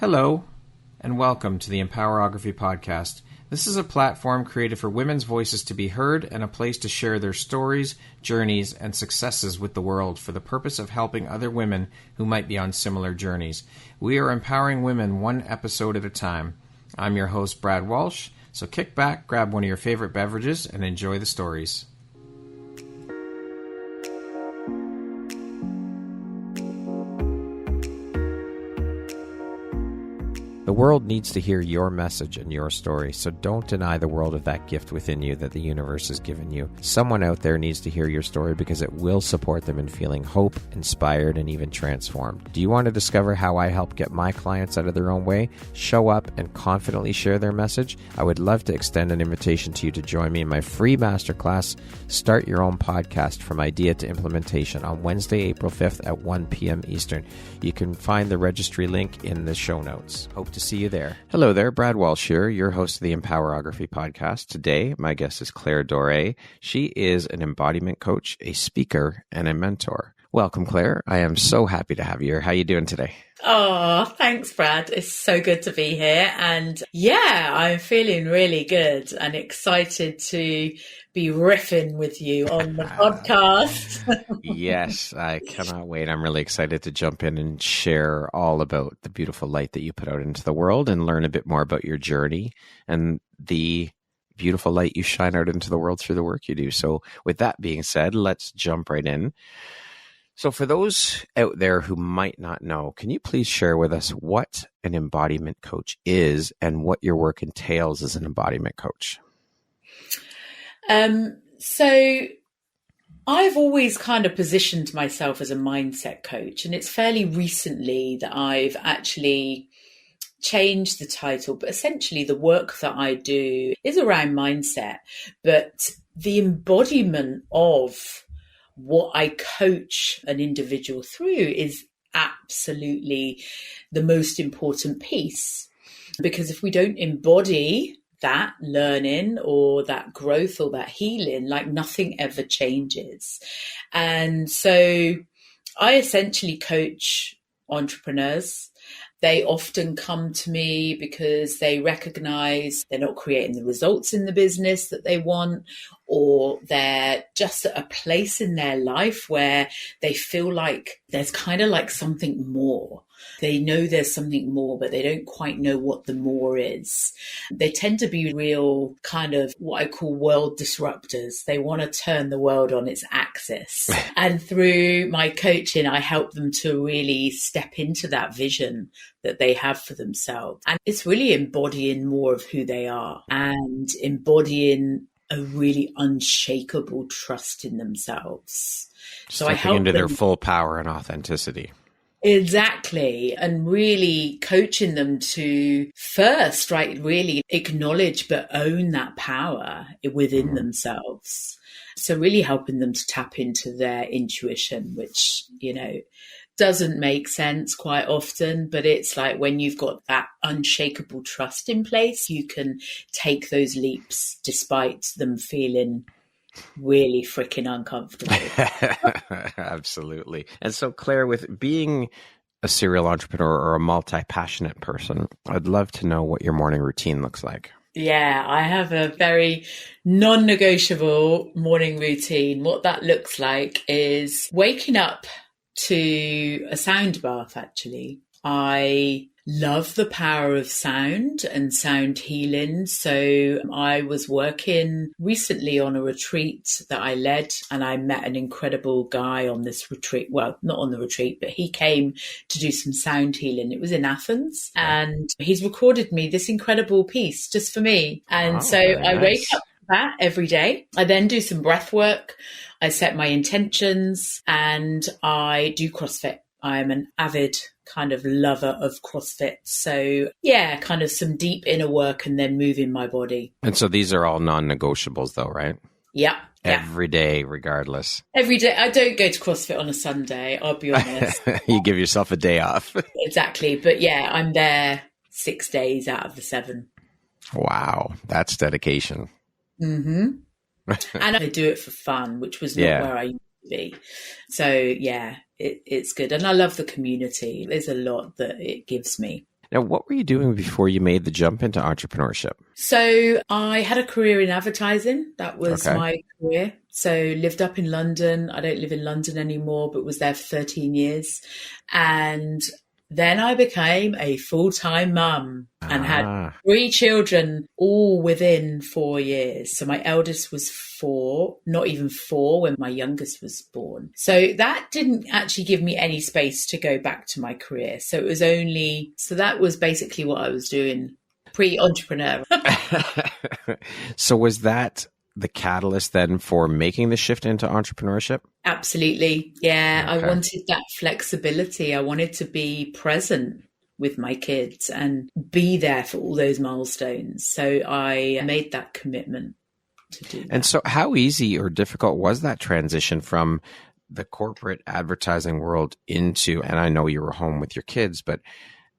Hello, and welcome to the Empowerography Podcast. This is a platform created for women's voices to be heard and a place to share their stories, journeys, and successes with the world for the purpose of helping other women who might be on similar journeys. We are empowering women one episode at a time. I'm your host, Brad Walsh, so kick back, grab one of your favorite beverages, and enjoy the stories. The world needs to hear your message and your story, so don't deny the world of that gift within you that the universe has given you. Someone out there needs to hear your story because it will support them in feeling hope, inspired, and even transformed. Do you want to discover how I help get my clients out of their own way, show up, and confidently share their message? I would love to extend an invitation to you to join me in my free masterclass, Start Your Own Podcast from Idea to Implementation, on Wednesday, April 5th at 1 p.m. Eastern. You can find the registry link in the show notes. Hope to see you there. Hello there, Brad Walsh here, your host of the Empowerography Podcast. Today, my guest is Clarie Dore. She is an embodiment coach, a speaker, and a mentor. Welcome, Claire. I am so happy to have you here. How are you doing today? Oh, thanks, Brad. It's so good to be here. And yeah, I'm feeling really good and excited to be riffing with you on the podcast. Yes, I cannot wait. I'm really excited to jump in and share all about the beautiful light that you put out into the world and learn a bit more about your journey and the beautiful light you shine out into the world through the work you do. So with that being said, let's jump right in. So for those out there who might not know, can you please share with us what an embodiment coach is and what your work entails as an embodiment coach? So I've always kind of positioned myself as a mindset coach, and it's fairly recently that I've actually changed the title, but essentially the work that I do is around mindset, but the embodiment of what I coach an individual through is absolutely the most important piece. Because if we don't embody that learning or that growth or that healing, like nothing ever changes. And so I essentially coach entrepreneurs. They often come to me because they recognize they're not creating the results in the business that they want, or they're just at a place in their life where they feel like there's kind of like something more. They know there's something more, but they don't quite know what the more is. They tend to be real kind of what I call world disruptors. They want to turn the world on its axis. And through my coaching, I help them to really step into that vision that they have for themselves. And it's really embodying more of who they are and embodying a really unshakable trust in themselves. So I help into their full power and authenticity. Exactly. And really coaching them to first, right, really acknowledge but own that power within themselves. So really helping them to tap into their intuition, which, you know, doesn't make sense quite often, but it's like when you've got that unshakable trust in place, you can take those leaps despite them feeling really freaking uncomfortable. Absolutely. And so, Claire, with being a serial entrepreneur or a multi-passionate person, I'd love to know what your morning routine looks like. Yeah, I have a very non-negotiable morning routine. What that looks like is waking up to a sound bath, actually. I love the power of sound and sound healing. So I was working recently on a retreat that I led, and I met an incredible guy on this retreat. Well, not on the retreat, but he came to do some sound healing. It was in Athens, and he's recorded me this incredible piece just for me. And so I wake up to that every day. I then do some breath work. I set my intentions and I do CrossFit. I'm an avid kind of lover of CrossFit. So yeah, kind of some deep inner work and then moving my body. And so these are all non-negotiables though, right? Yeah. Every day, regardless. Every day. I don't go to CrossFit on a Sunday, I'll be honest. You give yourself a day off. Exactly. But yeah, I'm there 6 days out of the 7. Wow. That's dedication. Mm-hmm. And I do it for fun, which was not where I used to be. So yeah, it's good. And I love the community. There's a lot that it gives me. Now, what were you doing before you made the jump into entrepreneurship? So I had a career in advertising. That was Okay. my career. So lived up in London. I don't live in London anymore, but was there for 13 years. And then I became a full-time mum and had 3 children, all within 4 years. So my eldest was 4, not even 4 when my youngest was born. So that didn't actually give me any space to go back to my career. So that was basically what I was doing pre-entrepreneur. So was that the catalyst then for making the shift into entrepreneurship? Absolutely. Yeah. Okay. I wanted that flexibility. I wanted to be present with my kids and be there for all those milestones. So I made that commitment to do that. And so how easy or difficult was that transition from the corporate advertising world into, and I know you were home with your kids, but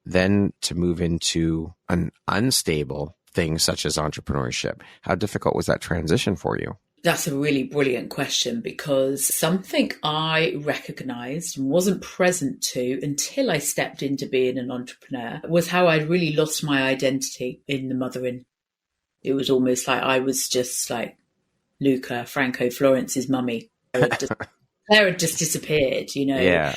then to move into an unstable thing such as entrepreneurship? How difficult was that transition for you? That's a really brilliant question, because something I recognized and wasn't present to until I stepped into being an entrepreneur was how I'd really lost my identity in the mothering. It was almost like I was just like Luca, Franco, Florence's mummy. Claire had just disappeared, you know? Yeah.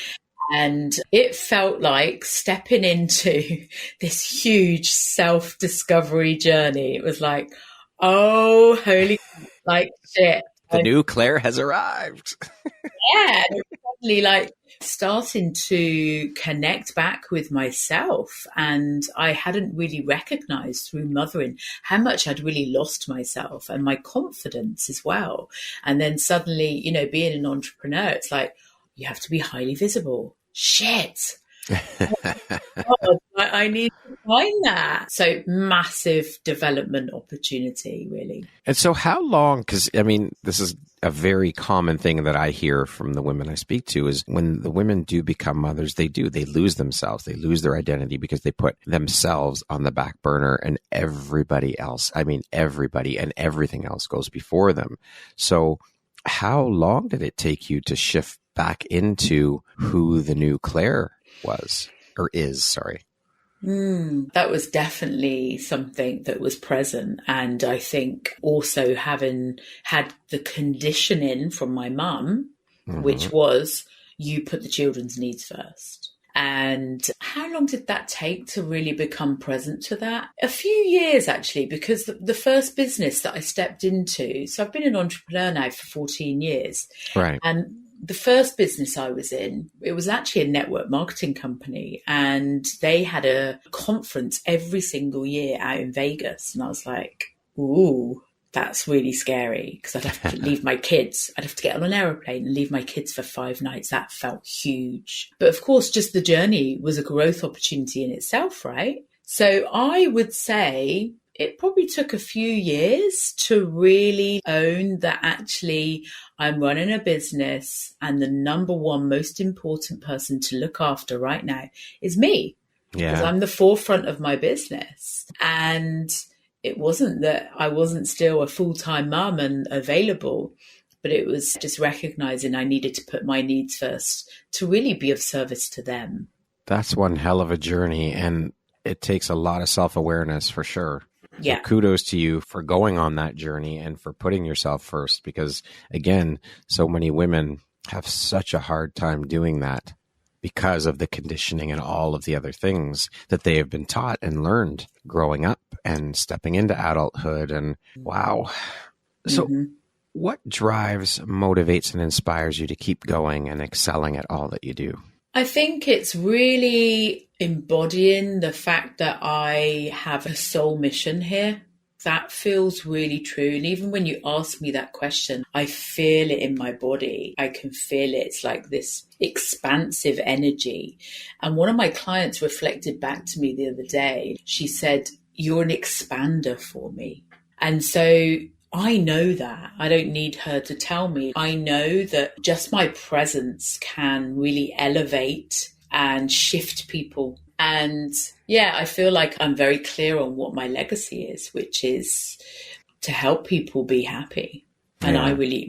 And it felt like stepping into this huge self-discovery journey. It was like, oh, holy, like shit. The new Claire has arrived. Yeah. And it was suddenly like starting to connect back with myself. And I hadn't really recognized through mothering how much I'd really lost myself and my confidence as well. And then suddenly, you know, being an entrepreneur, it's like, you have to be highly visible. Shit. God, I need to find that. So massive development opportunity, really. And so how long, because I mean, this is a very common thing that I hear from the women I speak to, is when the women do become mothers, they lose themselves. They lose their identity because they put themselves on the back burner and everybody else, I mean, everybody and everything else goes before them. So how long did it take you to shift back into who the new Claire was or is? Sorry. That was definitely something that was present. And I think also having had the conditioning from my mum, which was you put the children's needs first. And how long did that take to really become present to that? A few years, actually, because the first business that I stepped into, so I've been an entrepreneur now for 14 years. Right. And the first business I was in, it was actually a network marketing company, and they had a conference every single year out in Vegas. And I was like, ooh, that's really scary, because I'd have to leave my kids. I'd have to get on an aeroplane and leave my kids for 5 nights. That felt huge. But of course, just the journey was a growth opportunity in itself, right? So I would say it probably took a few years to really own that actually I'm running a business and the number one most important person to look after right now is me. Because I'm the forefront of my business. And it wasn't that I wasn't still a full-time mum and available, but it was just recognizing I needed to put my needs first to really be of service to them. That's one hell of a journey, and it takes a lot of self-awareness for sure. Yeah. So kudos to you for going on that journey and for putting yourself first, because again, so many women have such a hard time doing that because of the conditioning and all of the other things that they have been taught and learned growing up and stepping into adulthood. And wow. So what drives, motivates, and inspires you to keep going and excelling at all that you do? I think it's really embodying the fact that I have a soul mission here. That feels really true. And even when you ask me that question, I feel it in my body. I can feel it. It's like this expansive energy. And one of my clients reflected back to me the other day. She said, "You're an expander for me." And so I know that. I don't need her to tell me. I know that just my presence can really elevate and shift people. And yeah, I feel like I'm very clear on what my legacy is, which is to help people be happy. And I really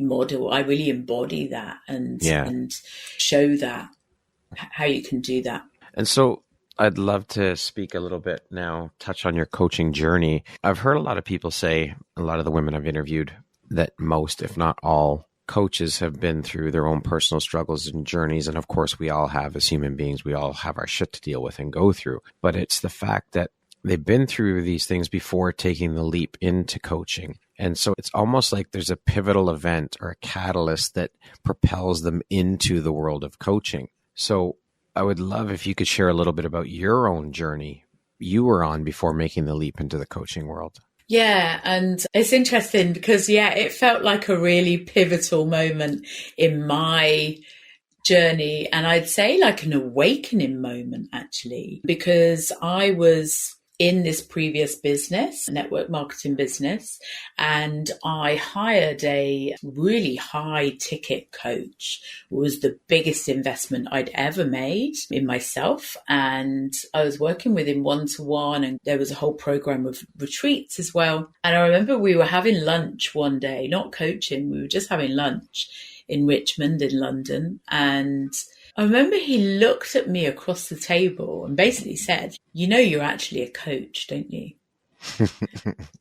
embody that and show that, how you can do that. And so I'd love to speak a little bit now, touch on your coaching journey. I've heard a lot of people say, a lot of the women I've interviewed, that most, if not all, coaches have been through their own personal struggles and journeys. And of course, we all have, as human beings, we all have our shit to deal with and go through. But it's the fact that they've been through these things before taking the leap into coaching. And so it's almost like there's a pivotal event or a catalyst that propels them into the world of coaching. So I would love if you could share a little bit about your own journey you were on before making the leap into the coaching world. Yeah, and it's interesting because, it felt like a really pivotal moment in my journey. And I'd say like an awakening moment, actually, because I was in this previous business, network marketing business, and I hired a really high ticket coach. It was the biggest investment I'd ever made in myself. And I was working with him one-to-one, and there was a whole program of retreats as well. And I remember we were having lunch one day, not coaching, we were just having lunch in Richmond in London. And I remember he looked at me across the table and basically said, you're actually a coach, don't you?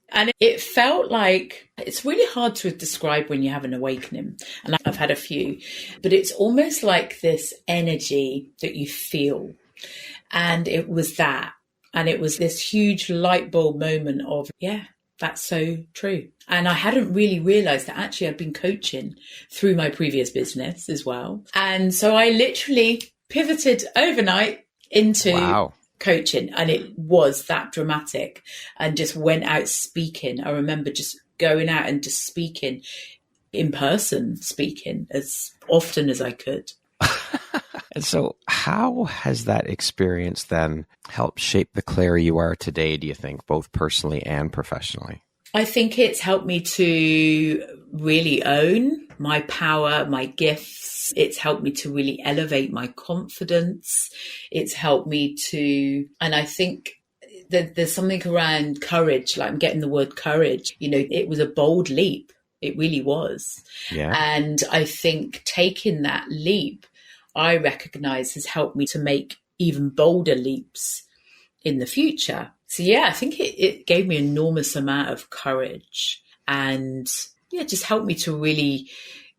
And it felt like, it's really hard to describe when you have an awakening. And I've had a few, but it's almost like this energy that you feel. And it was that. And it was this huge light bulb moment of, that's so true. And I hadn't really realized that actually I'd been coaching through my previous business as well. And so I literally pivoted overnight into coaching, and it was that dramatic, and just went out speaking. I remember just going out and just speaking in person, speaking as often as I could. And so how has that experience then helped shape the Clarie you are today, do you think, both personally and professionally? I think it's helped me to really own my power, my gifts. It's helped me to really elevate my confidence. It's helped me to, and I think that there's something around courage, like I'm getting the word courage. It was a bold leap. It really was. Yeah. And I think taking that leap, I recognize has helped me to make even bolder leaps in the future. So I think it gave me an enormous amount of courage, and just helped me to really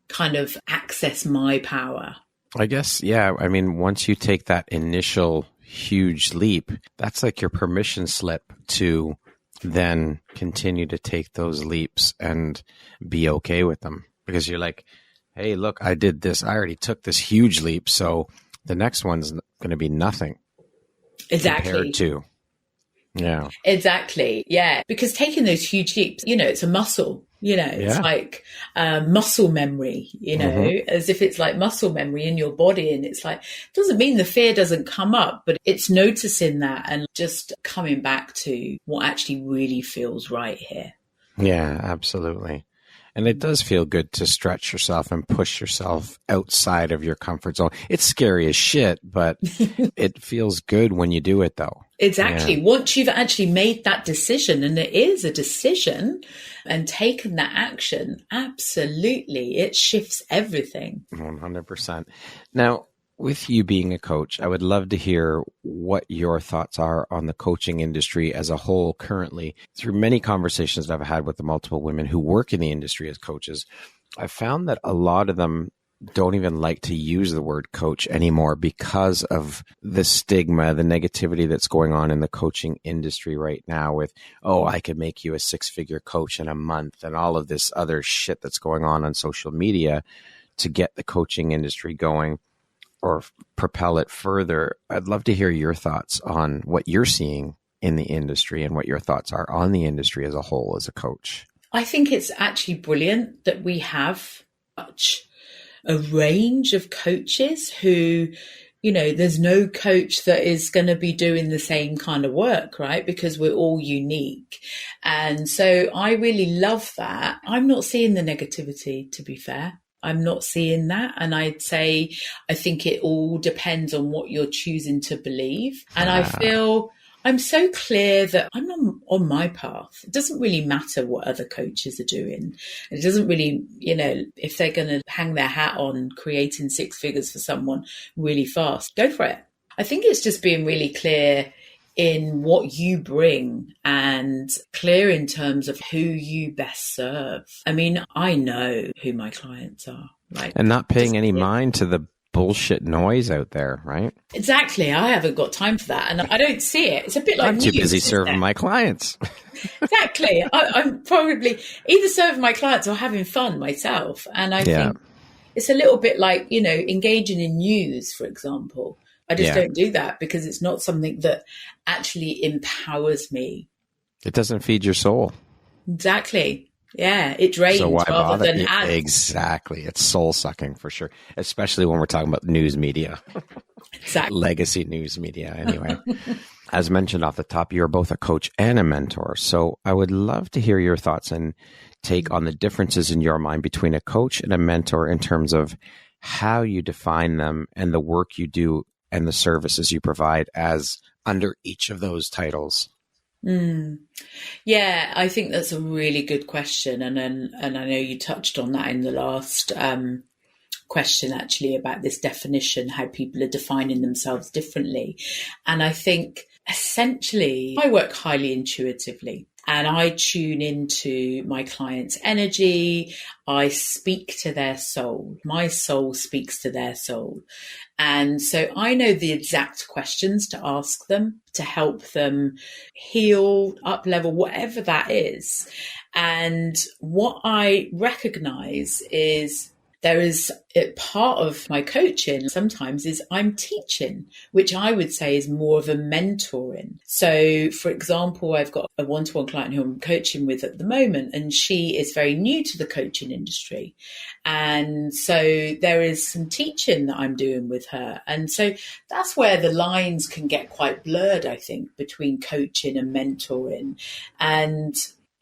kind of access my power. I guess, I mean, once you take that initial huge leap, that's like your permission slip to then continue to take those leaps and be okay with them, because you're like, hey, look, I did this. I already took this huge leap. So the next one's going to be nothing. Exactly. Compared to. Yeah. Exactly. Yeah. Because taking those huge leaps, it's a muscle, it's like muscle memory, as if it's like muscle memory in your body. And it's like, it doesn't mean the fear doesn't come up, but it's noticing that and just coming back to what actually really feels right here. Yeah, absolutely. And it does feel good to stretch yourself and push yourself outside of your comfort zone. It's scary as shit, but it feels good when you do it, though. Exactly. Once you've actually made that decision, and it is a decision, and taken that action, absolutely, it shifts everything. 100%. Now, with you being a coach, I would love to hear what your thoughts are on the coaching industry as a whole currently. Through many conversations that I've had with the multiple women who work in the industry as coaches, I've found that a lot of them don't even like to use the word coach anymore because of the stigma, the negativity that's going on in the coaching industry right now with, I could make you a 6-figure coach in a month, and all of this other shit that's going on social media to get the coaching industry going or propel it further. I'd love to hear your thoughts on what you're seeing in the industry and what your thoughts are on the industry as a whole as a coach. I think it's actually brilliant that we have such a range of coaches who, there's no coach that is going to be doing the same kind of work, right? Because we're all unique. And so I really love that. I'm not seeing the negativity, to be fair. I'm not seeing that. And I'd say, I think it all depends on what you're choosing to believe. And I feel I'm so clear that I'm on my path. It doesn't really matter what other coaches are doing. It doesn't really, if they're going to hang their hat on creating 6 figures for someone really fast, go for it. I think it's just being really clear in what you bring and clear in terms of who you best serve. I mean, I know who my clients are. Like, and not paying any mind to the bullshit noise out there, right? Exactly. I haven't got time for that. And I don't see it. It's a bit like I'm too busy serving my clients. Exactly. I'm probably either serving my clients or having fun myself. And I think it's a little bit like, engaging in news, for example. I just don't do that because it's not something that actually empowers me. It doesn't feed your soul. Exactly. Yeah, it drains rather than adds. Exactly. It's soul sucking for sure, especially when we're talking about news media. Exactly. Legacy news media, anyway. As mentioned off the top, you're both a coach and a mentor. So I would love to hear your thoughts and take on the differences in your mind between a coach and a mentor in terms of how you define them and the work you do and the services you provide as under each of those titles. Yeah, I think that's a really good question. And I know you touched on that in the last question, actually, about this definition, how people are defining themselves differently. And I think essentially I work highly intuitively. And I tune into my client's energy. I speak to their soul. My soul speaks to their soul. And so I know the exact questions to ask them to help them heal, up level, whatever that is. And what I recognize is there is a part of my coaching sometimes is I'm teaching, which I would say is more of a mentoring. So, for example, I've got a one-to-one client who I'm coaching with at the moment, and she is very new to the coaching industry. And so there is some teaching that I'm doing with her. And so that's where the lines can get quite blurred, I think, between coaching and mentoring. And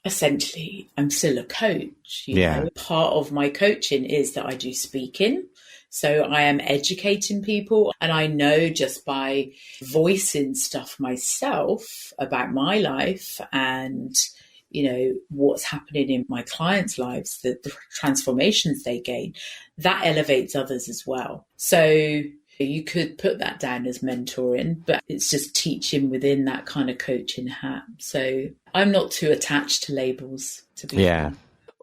essentially, I'm still a coach. You know? Part of my coaching is that I do speaking. So I am educating people. And I know just by voicing stuff myself about my life and, what's happening in my clients' lives, the transformations they gain, that elevates others as well. So you could put that down as mentoring, but it's just teaching within that kind of coaching hat. So I'm not too attached to labels, to be fair.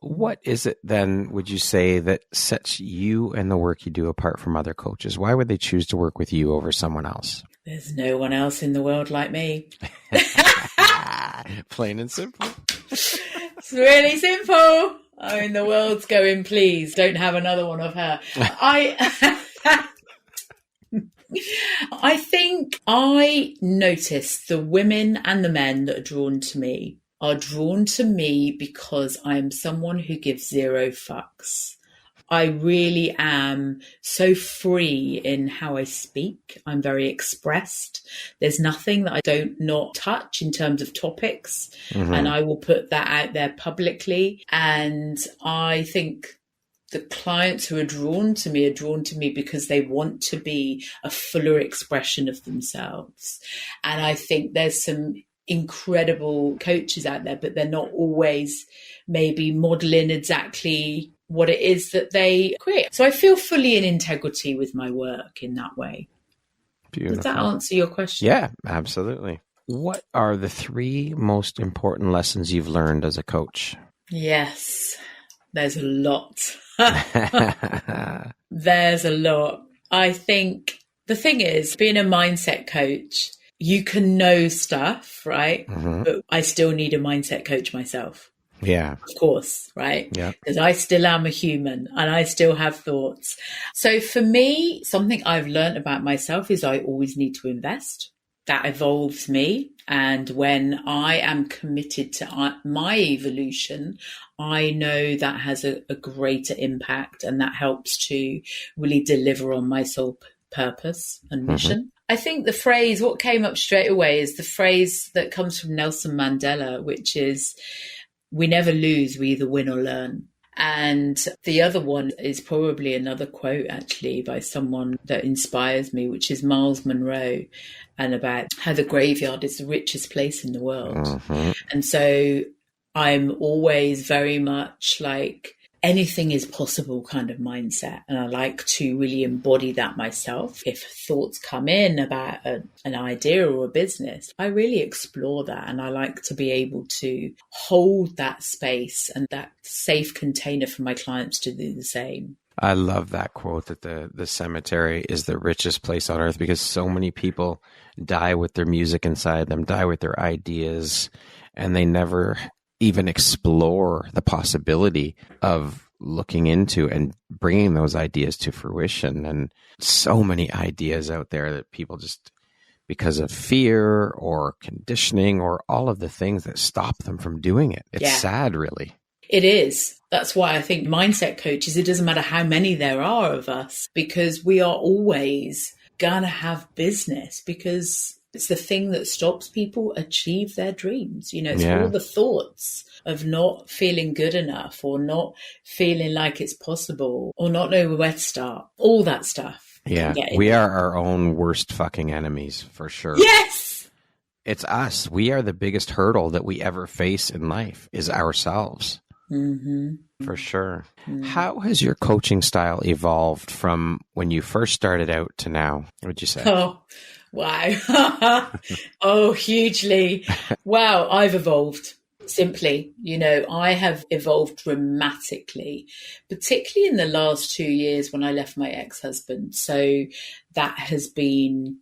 What is it then, would you say, that sets you and the work you do apart from other coaches? Why would they choose to work with you over someone else? There's no one else in the world like me. Plain and simple. It's really simple. I mean, the world's going, please don't have another one of her. I think I notice the women and the men that are drawn to me because I am someone who gives zero fucks. I really am so free in how I speak. I'm very expressed. There's nothing that I don't not touch in terms of topics. Mm-hmm. And I will put that out there publicly. And I think the clients who are drawn to me because they want to be a fuller expression of themselves. And I think there's some incredible coaches out there, but they're not always maybe modeling exactly what it is that they create. So I feel fully in integrity with my work in that way. Beautiful. Does that answer your question? Yeah, absolutely. What are the 3 most important lessons you've learned as a coach? Yes, there's a lot. There's a lot. I think the thing is, being a mindset coach, you can know stuff, right? Mm-hmm. But I still need a mindset coach myself. Yeah. Of course, right? Yeah. Because I still am a human and I still have thoughts. So for me, something I've learned about myself is I always need to invest. That evolves me. And when I am committed to my evolution, I know that has a greater impact, and that helps to really deliver on my soul purpose and mission. Mm-hmm. I think the phrase, what came up straight away is the phrase that comes from Nelson Mandela, which is, we never lose, we either win or learn. And the other one is probably another quote, actually, by someone that inspires me, which is Miles Monroe, and about how the graveyard is the richest place in the world. Mm-hmm. And so I'm always very much like anything is possible kind of mindset. And I like to really embody that myself. If thoughts come in about an idea or a business, I really explore that. And I like to be able to hold that space and that safe container for my clients to do the same. I love that quote that the cemetery is the richest place on earth, because so many people die with their music inside them, die with their ideas, and they never even explore the possibility of looking into and bringing those ideas to fruition. And so many ideas out there that people just, because of fear or conditioning or all of the things that stop them from doing it. It's sad, really. It is. That's why I think mindset coaches, it doesn't matter how many there are of us, because we are always going to have business, because it's the thing that stops people achieve their dreams. You know, it's all the thoughts of not feeling good enough, or not feeling like it's possible, or not knowing where to start. All that stuff. Yeah, we are our own worst fucking enemies, for sure. Yes! It's us. We are the biggest hurdle that we ever face in life, is ourselves. Mm-hmm. For sure. Mm-hmm. How has your coaching style evolved from when you first started out to now, would you say? Oh, wow. Oh, hugely. Wow, I've evolved. Simply, you know, I have evolved dramatically, particularly in the last 2 years when I left my ex-husband. So that has been,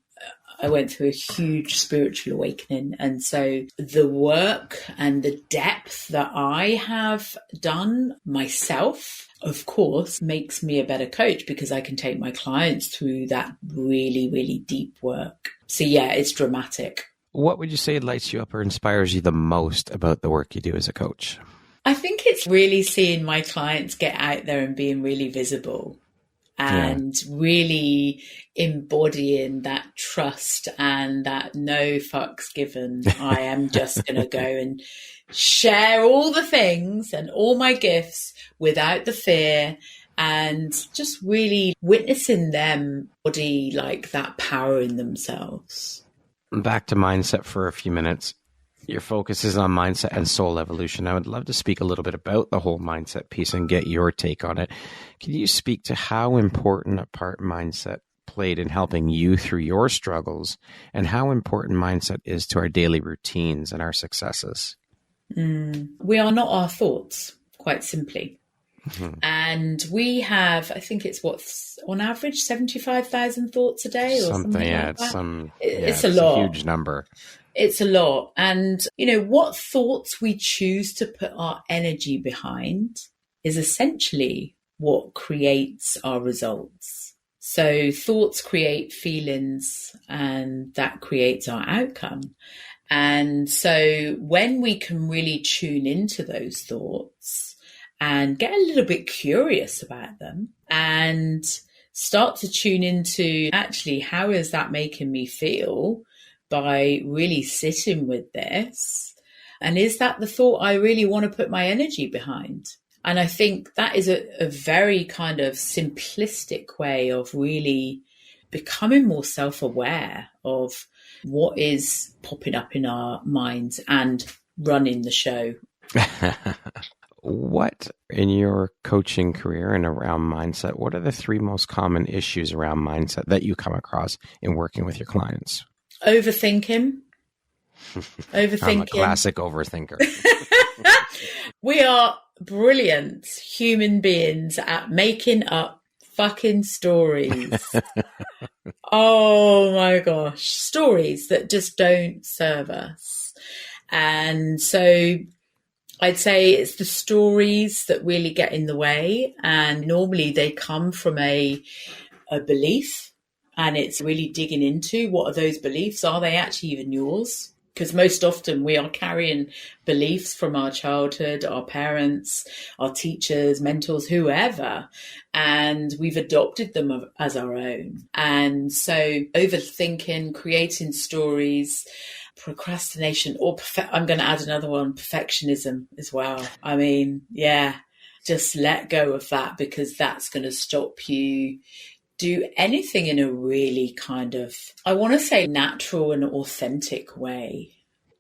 I went through a huge spiritual awakening. And so the work and the depth that I have done myself, of course, makes me a better coach, because I can take my clients through that really, really deep work. So yeah, it's dramatic. What would you say lights you up or inspires you the most about the work you do as a coach? I think it's really seeing my clients get out there and being really visible, and really embodying that trust and that no fucks given. I am just going to go and share all the things and all my gifts without the fear, and just really witnessing them body like that power in themselves. Back to mindset for a few minutes. Your focus is on mindset and soul evolution. I would love to speak a little bit about the whole mindset piece and get your take on it. Can you speak to how important a part mindset played in helping you through your struggles, and how important mindset is to our daily routines and our successes? We are not our thoughts, quite simply. Mm-hmm. And we have, I think it's on average, 75,000 thoughts a day or something like that. It's a lot. A huge number. It's a lot. And, you know, what thoughts we choose to put our energy behind is essentially what creates our results. So thoughts create feelings, and that creates our outcome. And so when we can really tune into those thoughts and get a little bit curious about them and start to tune into, actually, how is that making me feel by really sitting with this? And is that the thought I really want to put my energy behind? And I think that is a very kind of simplistic way of really becoming more self-aware of what is popping up in our minds and running the show. What, in your coaching career and around mindset, what are the 3 most common issues around mindset that you come across in working with your clients? Overthinking. I'm a classic overthinker. We are brilliant human beings at making up fucking stories. Oh my gosh. Stories that just don't serve us. And so I'd say it's the stories that really get in the way. And normally they come from a belief. And it's really digging into, what are those beliefs? Are they actually even yours? Because most often we are carrying beliefs from our childhood, our parents, our teachers, mentors, whoever, and we've adopted them as our own. And so overthinking, creating stories, procrastination, or I'm going to add another one, perfectionism as well. I mean, just let go of that, because that's going to stop you do anything in a really kind of, I want to say, natural and authentic way.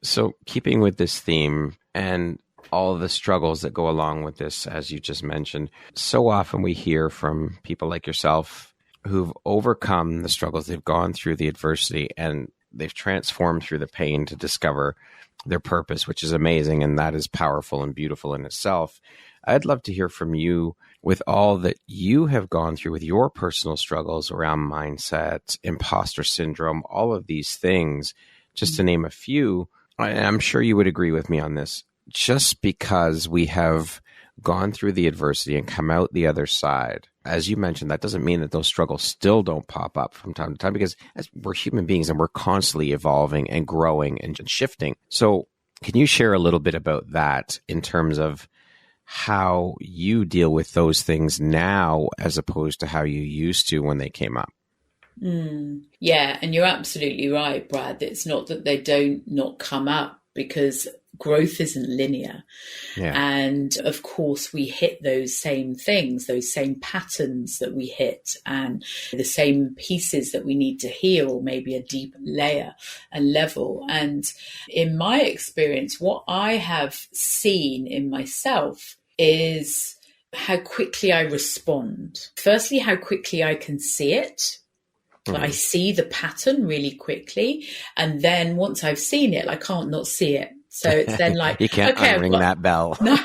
So keeping with this theme, and all of the struggles that go along with this, as you just mentioned. So often we hear from people like yourself who've overcome the struggles, they've gone through the adversity, and they've transformed through the pain to discover their purpose, which is amazing. And that is powerful and beautiful in itself. I'd love to hear from you with all that you have gone through with your personal struggles around mindset, imposter syndrome, all of these things, just to name a few. I'm sure you would agree with me on this. Just because we have gone through the adversity and come out the other side, as you mentioned, that doesn't mean that those struggles still don't pop up from time to time, because as we're human beings and we're constantly evolving and growing and shifting. So can you share a little bit about that in terms of how you deal with those things now as opposed to how you used to when they came up? Yeah, and you're absolutely right, Brad. It's not that they don't not come up, because growth isn't linear. Yeah. And of course, we hit those same things, those same patterns that we hit, and the same pieces that we need to heal, or maybe a deep layer and level. And in my experience, what I have seen in myself is how quickly I respond. Firstly, how quickly I can see it. I see the pattern really quickly. And then once I've seen it, I can't not see it. So it's then like, you can't unring that bell. No,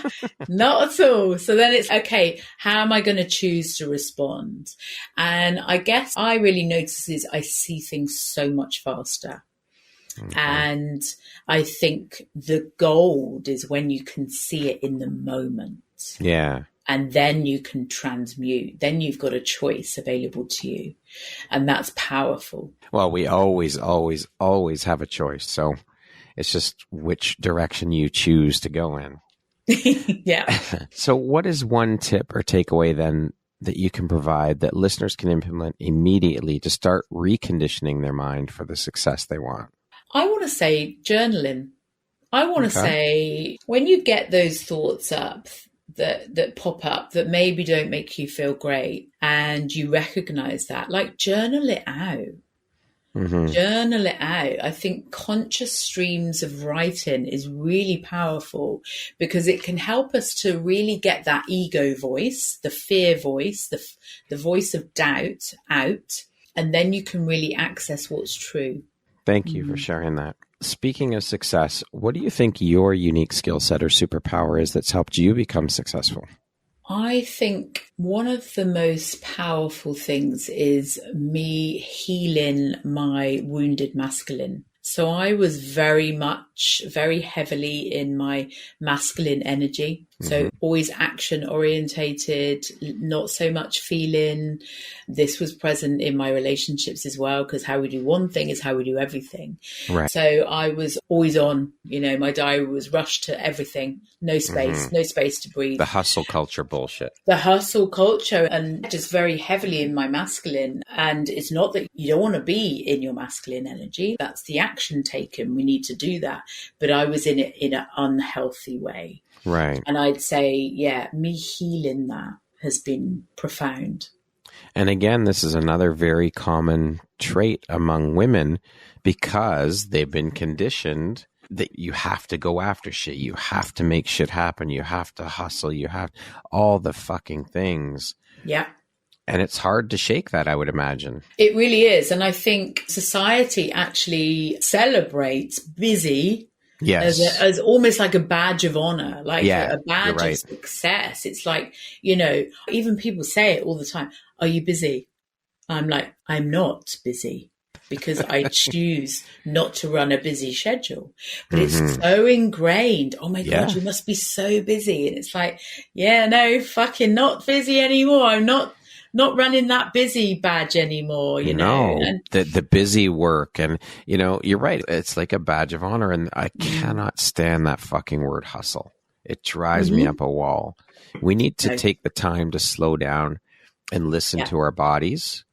not at all. So then it's, okay, how am I going to choose to respond? And I guess I really notice is I see things so much faster. Okay. And I think the gold is when you can see it in the moment. Yeah. And then you can transmute. Then you've got a choice available to you. And that's powerful. Well, we always have a choice. So it's just which direction you choose to go in. Yeah. So what is one tip or takeaway then that you can provide that listeners can implement immediately to start reconditioning their mind for the success they want? I want to say journaling. I want to say when you get those thoughts up that pop up that maybe don't make you feel great, and you recognize that, like, journal it out. Mm-hmm. Journal it out. I think conscious streams of writing is really powerful, because it can help us to really get that ego voice, the fear voice, the voice of doubt out, and then you can really access what's true. Thank you for sharing that. Speaking of success, what do you think your unique skill set or superpower is that's helped you become successful? I think one of the most powerful things is me healing my wounded masculine. So I was very heavily in my masculine energy. So always action orientated, not so much feeling. This was present in my relationships as well, because how we do one thing is how we do everything. Right. So I was always on, my diary was rushed to everything. No space, no space to breathe. The hustle culture bullshit. The hustle culture, and just very heavily in my masculine. And it's not that you don't want to be in your masculine energy. That's the action taken. We need to do that. But I was in it in an unhealthy way. Right. And I'd say, me healing that has been profound. And again, this is another very common trait among women, because they've been conditioned that you have to go after shit. You have to make shit happen. You have to hustle. You have all the fucking things. Yeah. And it's hard to shake that, I would imagine. It really is. And I think society actually celebrates busy. Yes. As almost like a badge of honor, like a badge of success. It's like, even people say it all the time. Are you busy? I'm like, I'm not busy, because I choose not to run a busy schedule. But it's so ingrained. Oh my God, you must be so busy. And it's like, no, fucking not busy anymore. I'm not running that busy badge anymore, No, the busy work. And, you're right. It's like a badge of honor. And I cannot stand that fucking word hustle. It drives me up a wall. We need to take the time to slow down and listen to our bodies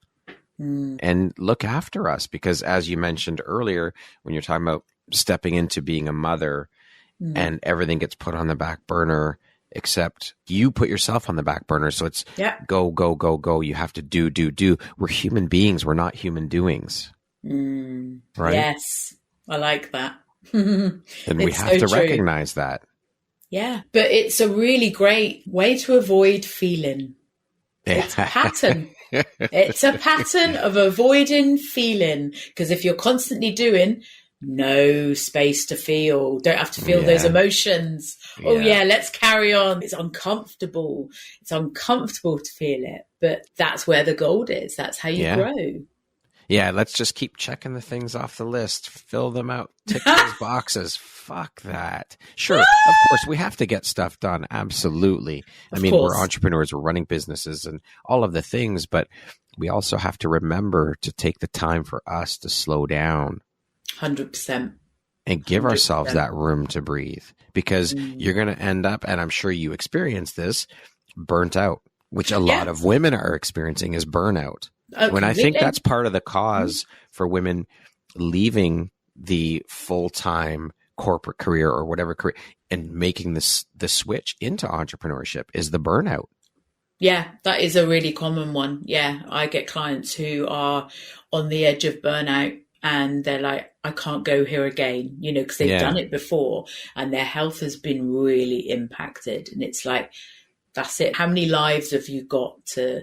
and look after us. Because as you mentioned earlier, when you're talking about stepping into being a mother and everything gets put on the back burner, except you put yourself on the back burner. So it's go, go, go, go. You have to do. We're human beings. We're not human doings. Right? Yes. I like that. And we have to recognize that. Yeah. But it's a really great way to avoid feeling. It's a pattern. It's a pattern of avoiding feeling. Because if you're constantly doing, no space to feel, don't have to feel those emotions. Oh yeah, let's carry on. It's uncomfortable. It's uncomfortable to feel it. But that's where the gold is. That's how you grow. Yeah, let's just keep checking the things off the list, fill them out, tick those boxes. Fuck that. Sure, of course, we have to get stuff done. Absolutely. We're entrepreneurs, we're running businesses and all of the things, but we also have to remember to take the time for us to slow down. 100%. And give ourselves that room to breathe, because you're going to end up, and I'm sure you experience this, burnt out, which a lot of women are experiencing is burnout. When I think that's part of the cause for women leaving the full-time corporate career or whatever career and making the switch into entrepreneurship is the burnout. Yeah, that is a really common one. Yeah, I get clients who are on the edge of burnout and they're like, I can't go here again, because they've done it before and their health has been really impacted. And it's like, that's it. How many lives have you got to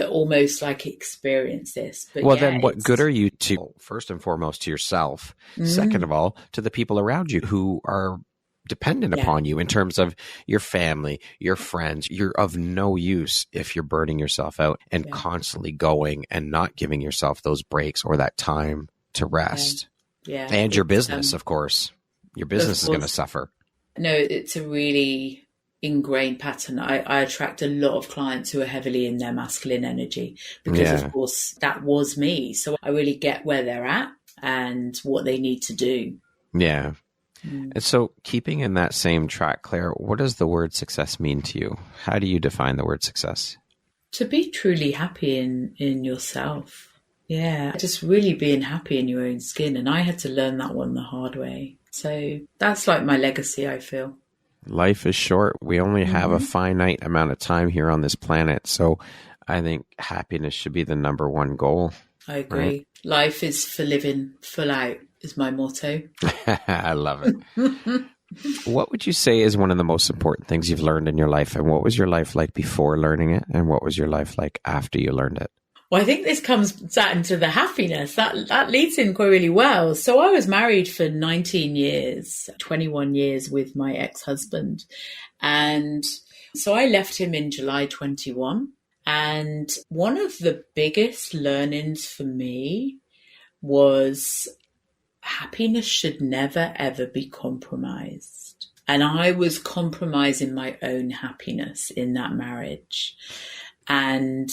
almost like experience this? But then what good are you to, first and foremost, to yourself, second of all, to the people around you who are dependent upon you in terms of your family, your friends. You're of no use if you're burning yourself out and constantly going and not giving yourself those breaks or that time to rest. Yeah. And your business, of course. Your business is going to suffer. No, it's a really ingrained pattern. I attract a lot of clients who are heavily in their masculine energy because, of course, that was me. So I really get where they're at and what they need to do. Yeah. And so keeping in that same track, Claire, what does the word success mean to you? How do you define the word success? To be truly happy in yourself. Yeah. Just really being happy in your own skin. And I had to learn that one the hard way. So that's like my legacy, I feel. Life is short. We only have a finite amount of time here on this planet. So I think happiness should be the number one goal. I agree. Right? Life is for living, full out is my motto. I love it. What would you say is one of the most important things you've learned in your life? And what was your life like before learning it? And what was your life like after you learned it? Well, I think this comes down to the happiness. That leads in quite really well. So I was married for 19 years, 21 years with my ex-husband. And so I left him in July 21. And one of the biggest learnings for me was happiness should never, ever be compromised. And I was compromising my own happiness in that marriage. And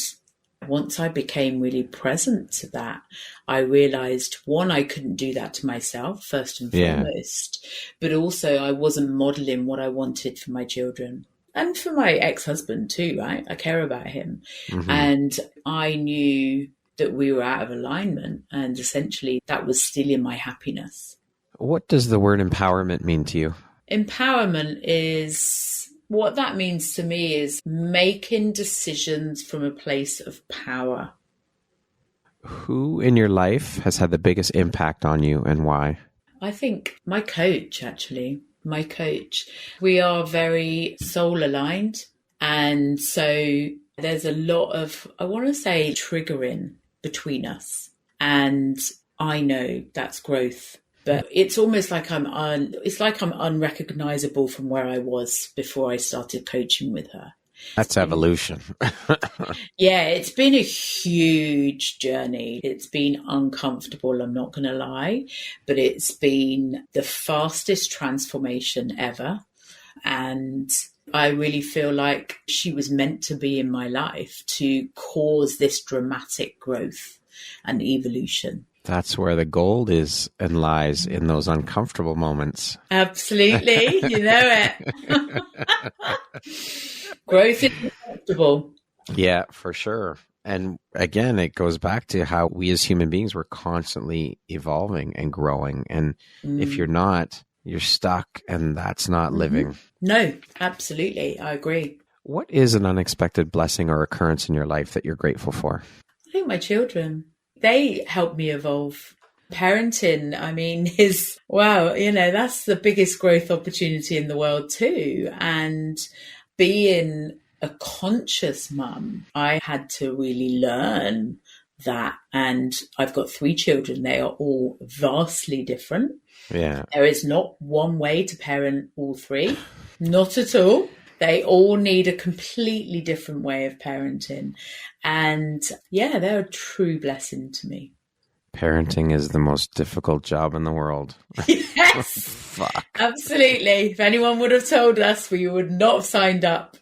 once I became really present to that, I realized, one, I couldn't do that to myself, first and foremost, but also I wasn't modeling what I wanted for my children and for my ex-husband too, right? I care about him. And I knew that we were out of alignment and essentially that was stealing my happiness. What does the word empowerment mean to you? Empowerment is... what that means to me is making decisions from a place of power. Who in your life has had the biggest impact on you and why? I think my coach, actually. My coach. We are very soul aligned. And so there's a lot of, I want to say, triggering between us. And I know that's growth. But it's almost like I'm unrecognizable from where I was before I started coaching with her. That's evolution. Yeah, it's been a huge journey. It's been uncomfortable, I'm not going to lie, but it's been the fastest transformation ever. And I really feel like she was meant to be in my life to cause this dramatic growth and evolution. That's where the gold is and lies, in those uncomfortable moments. Absolutely. You know it. Growth is uncomfortable. Yeah, for sure. And again, it goes back to how we as human beings, we're constantly evolving and growing. And if you're not, you're stuck, and that's not living. No, absolutely. I agree. What is an unexpected blessing or occurrence in your life that you're grateful for? I think my children. They help me evolve. Parenting, I mean, that's the biggest growth opportunity in the world too. And being a conscious mum, I had to really learn that. And I've got 3 children. They are all vastly different. Yeah. There is not one way to parent all 3. Not at all. They all need a completely different way of parenting. And yeah, they're a true blessing to me. Parenting is the most difficult job in the world. Yes. Fuck. Absolutely. If anyone would have told us, we would not have signed up.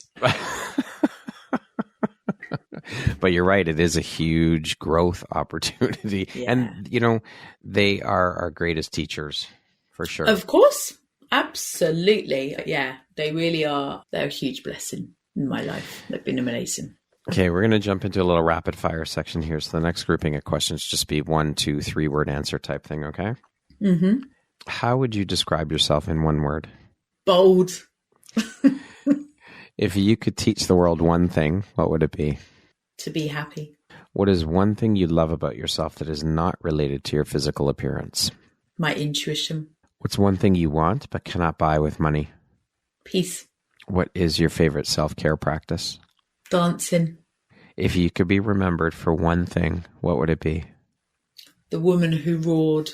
But you're right. It is a huge growth opportunity. Yeah. And, they are our greatest teachers, for sure. Of course. Absolutely. Yeah, they really are. They're a huge blessing in my life. They've been amazing. Okay, we're going to jump into a little rapid fire section here. So the next grouping of questions just be 1, 2, 3 word answer type thing, okay? Mm-hmm. How would you describe yourself in 1 word? Bold. If you could teach the world one thing, what would it be? To be happy. What is one thing you love about yourself that is not related to your physical appearance? My intuition. What's one thing you want but cannot buy with money? Peace. What is your favorite self-care practice? Dancing. If you could be remembered for one thing, what would it be? The woman who roared.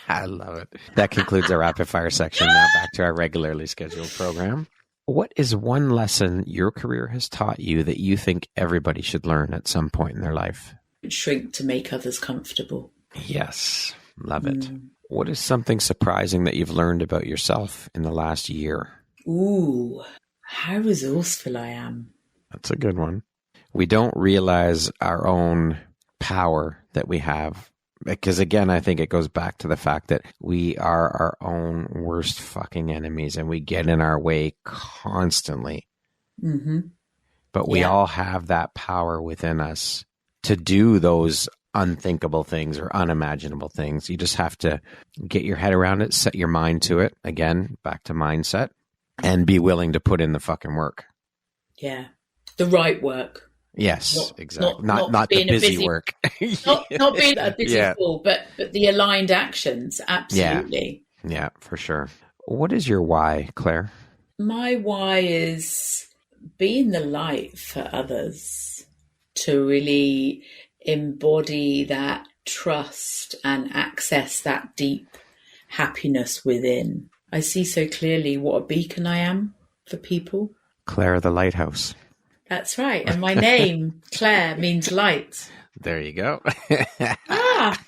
I love it. That concludes our rapid fire section. Now back to our regularly scheduled program. What is one lesson your career has taught you that you think everybody should learn at some point in their life? Shrink to make others comfortable. Yes. Love it. What is something surprising that you've learned about yourself in the last year? Ooh, how resourceful I am. That's a good one. We don't realize our own power that we have. Because again, I think it goes back to the fact that we are our own worst fucking enemies and we get in our way constantly. Mm-hmm. But we all have that power within us to do those unthinkable things or unimaginable things. You just have to get your head around it, set your mind to it. Again, back to mindset, and be willing to put in the fucking work. Yeah. The right work. Yes, exactly. Not the busy work. not being a busy fool, but the aligned actions. Absolutely. Yeah, for sure. What is your why, Claire? My why is being the light for others, to really embody that trust and access that deep happiness within. I see so clearly what a beacon I am for people. Claire the Lighthouse. That's right. And my name, Claire, means light. There you go. Ah.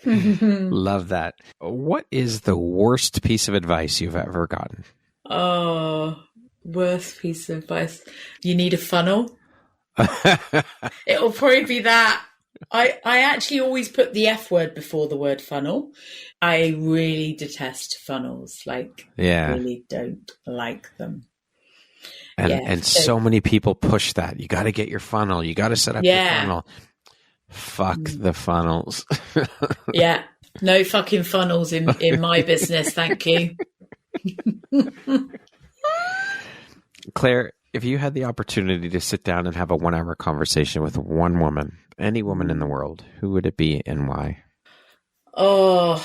Love that. What is the worst piece of advice you've ever gotten? Oh, worst piece of advice. You need a funnel. It'll probably be that. I actually always put the F word before the word funnel. I really detest funnels. Really don't like them. And so many people push that. You got to get your funnel. You got to set up your funnel. Fuck the funnels. Yeah. No fucking funnels in my business. Thank you. Claire, if you had the opportunity to sit down and have a 1-hour conversation with one woman, any woman in the world, who would it be and why? Oh,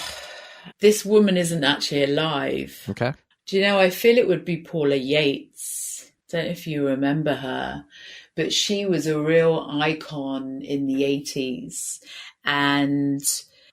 this woman isn't actually alive. Okay. Do you know, I feel it would be Paula Yates. Don't know if you remember her, but she was a real icon in the 80s. And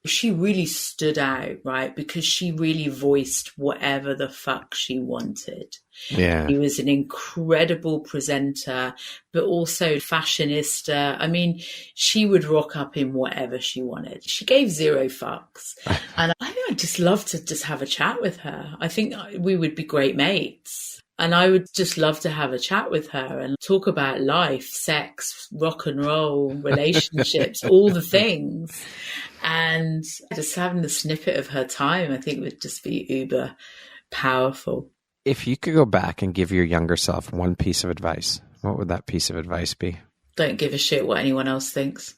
she really stood out, right? Because she really voiced whatever the fuck she wanted. Yeah. She was an incredible presenter, but also fashionista. I mean, she would rock up in whatever she wanted. She gave 0 fucks. And I think I'd just love to just have a chat with her. I think we would be great mates. And I would just love to have a chat with her and talk about life, sex, rock and roll, relationships, all the things. And just having the snippet of her time, I think would just be uber powerful. If you could go back and give your younger self one piece of advice, what would that piece of advice be? Don't give a shit what anyone else thinks.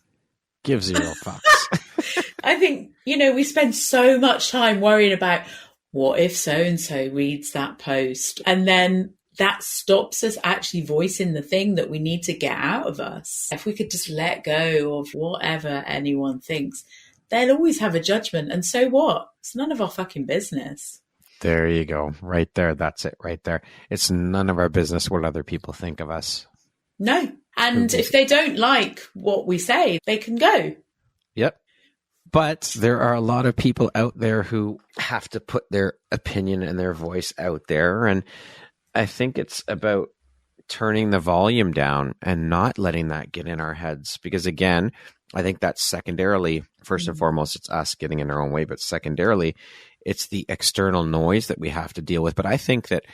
Give 0 fucks. I think, we spend so much time worrying about what if so-and-so reads that post? And then that stops us actually voicing the thing that we need to get out of us. If we could just let go of whatever anyone thinks, they'll always have a judgment. And so what? It's none of our fucking business. There you go. Right there. That's it right there. It's none of our business what other people think of us. No. And if they don't like what we say, they can go. Yep. But there are a lot of people out there who have to put their opinion and their voice out there. And I think it's about turning the volume down and not letting that get in our heads. Because again, I think that's secondarily, first and foremost, it's us getting in our own way. But secondarily, it's the external noise that we have to deal with. But I think that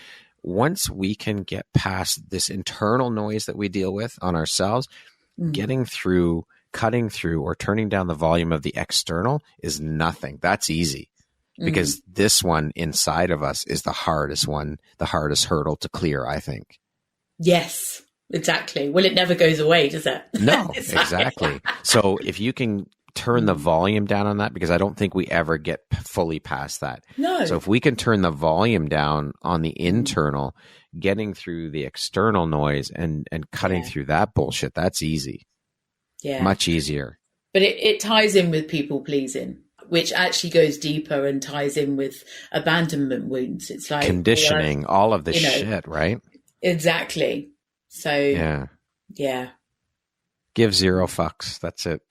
once we can get past this internal noise that we deal with on ourselves, getting through, cutting through, or turning down the volume of the external is nothing. That's easy because this one inside of us is the hardest one, the hardest hurdle to clear, I think. Yes, exactly. Well, it never goes away, does it? No, exactly. So if you can turn the volume down on that, because I don't think we ever get fully past that. No. So if we can turn the volume down on the internal, getting through the external noise and cutting through that bullshit, that's easy. Yeah. Much easier. But it ties in with people pleasing, which actually goes deeper and ties in with abandonment wounds. It's like conditioning, all of this shit, right? Exactly. So yeah. Give zero fucks. That's it.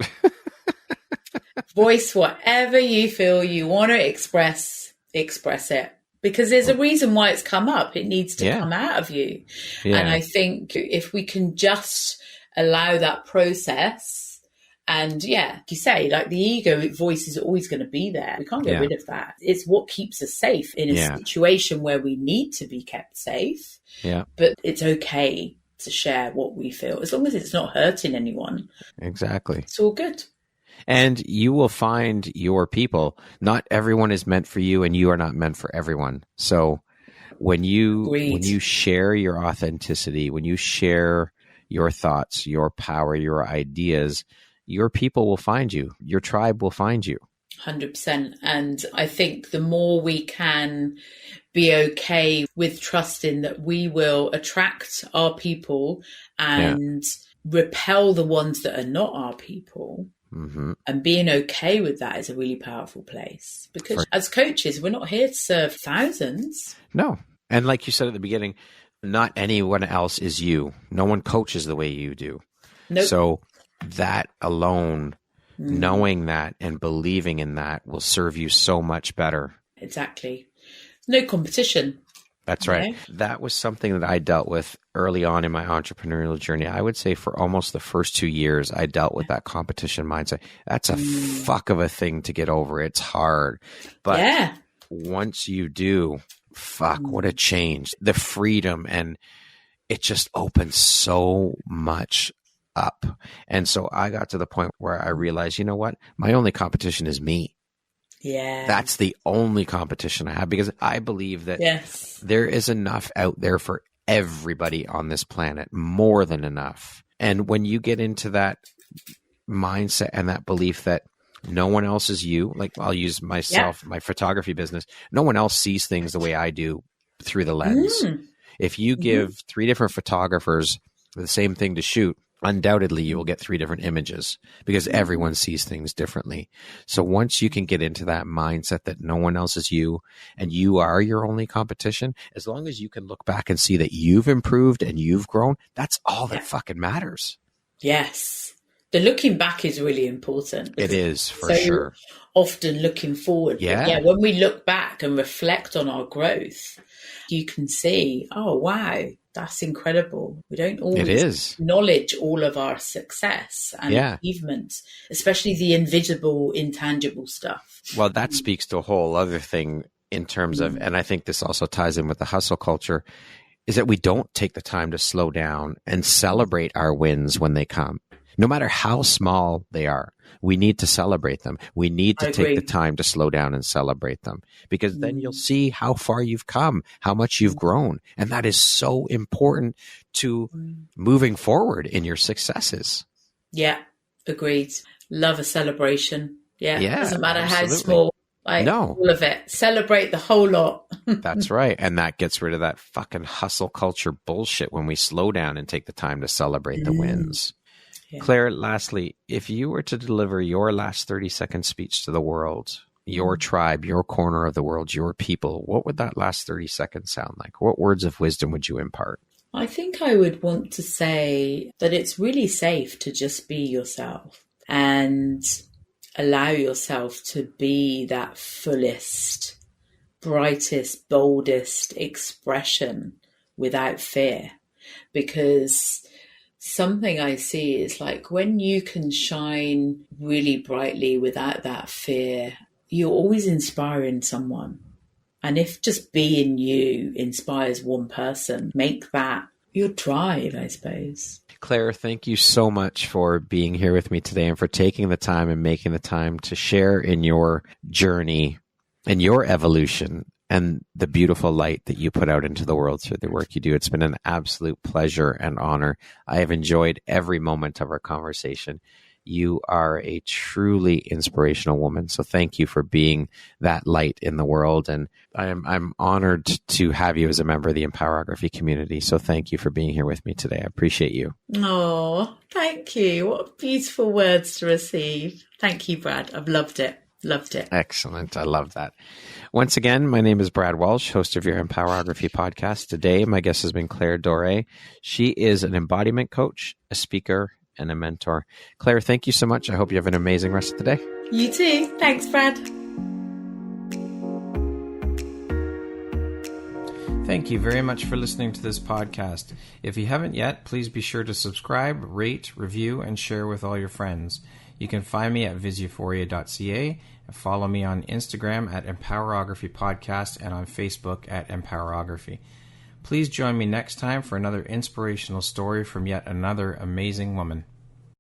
Voice whatever you feel you want to express it. Because there's a reason why it's come up. It needs to come out of you. Yeah. And I think if we can just allow that process, and you say, like the ego voice is always going to be there. We can't get rid of that. It's what keeps us safe in a situation where we need to be kept safe. Yeah. But it's okay to share what we feel as long as it's not hurting anyone. Exactly. It's all good. And you will find your people. Not everyone is meant for you, and you are not meant for everyone. So when you share your authenticity, when you share your thoughts, your power, your ideas, your people will find you. Your tribe will find you. 100%. And I think the more we can be okay with trusting that we will attract our people and repel the ones that are not our people. Mm-hmm. And being okay with that is a really powerful place, because as coaches, we're not here to serve thousands. No. And like you said at the beginning, not anyone else is you. No one coaches the way you do. Nope. So that alone, knowing that and believing in that will serve you so much better. Exactly. No competition. That's right. That was something that I dealt with early on in my entrepreneurial journey. I would say for almost the first 2 years, I dealt with that competition mindset. That's a fuck of a thing to get over. It's hard. But once you do, fuck, what a change. The freedom, and it just opens so much up. And so I got to the point where I realized, you know what? My only competition is me. Yeah. That's the only competition I have, because I believe that there is enough out there for everybody on this planet, more than enough. And when you get into that mindset and that belief that no one else is you, like I'll use myself, my photography business, no one else sees things the way I do through the lens. If you give 3 different photographers the same thing to shoot, undoubtedly you will get 3 different images, because everyone sees things differently. So once you can get into that mindset that no one else is you and you are your only competition, as long as you can look back and see that you've improved and you've grown, that's all that fucking matters. Yes. The looking back is really important. It is, for sure. Often looking forward. Yeah. When we look back and reflect on our growth, you can see, oh, wow, that's incredible. We don't always acknowledge all of our success and achievements, especially the invisible, intangible stuff. Well, that speaks to a whole other thing in terms of, and I think this also ties in with the hustle culture, is that we don't take the time to slow down and celebrate our wins when they come. No matter how small they are, we need to celebrate them. We need to take the time to slow down and celebrate them, because then you'll see how far you've come, how much you've grown. And that is so important to moving forward in your successes. Yeah, agreed. Love a celebration. Yeah, doesn't matter how small. No. All of it. Celebrate the whole lot. That's right. And that gets rid of that fucking hustle culture bullshit when we slow down and take the time to celebrate the wins. Yeah. Claire, lastly, if you were to deliver your last 30-second speech to the world, your tribe, your corner of the world, your people, what would that last 30 seconds sound like? What words of wisdom would you impart? I think I would want to say that it's really safe to just be yourself and allow yourself to be that fullest, brightest, boldest expression without fear. Because something I see is like when you can shine really brightly without that fear, you're always inspiring someone. And if just being you inspires one person, make that your drive, I suppose. Claire, thank you so much for being here with me today and for taking the time and making the time to share in your journey and your evolution and the beautiful light that you put out into the world through the work you do. It's been an absolute pleasure and honor. I have enjoyed every moment of our conversation. You are a truly inspirational woman. So thank you for being that light in the world. And I'm honored to have you as a member of the Empowerography community. So thank you for being here with me today. I appreciate you. Oh, thank you. What beautiful words to receive. Thank you, Brad. I've loved it. Loved it. Excellent. I love that. Once again, my name is Brad Walsh, host of your Empowerography podcast. Today, my guest has been Clarie Dore. She is an embodiment coach, a speaker, and a mentor. Claire, thank you so much. I hope you have an amazing rest of the day. You too. Thanks, Brad. Thank you very much for listening to this podcast. If you haven't yet, please be sure to subscribe, rate, review, and share with all your friends. You can find me at viseuphoria.ca and follow me on Instagram at Empowerography Podcast and on Facebook at Empowerography. Please join me next time for another inspirational story from yet another amazing woman.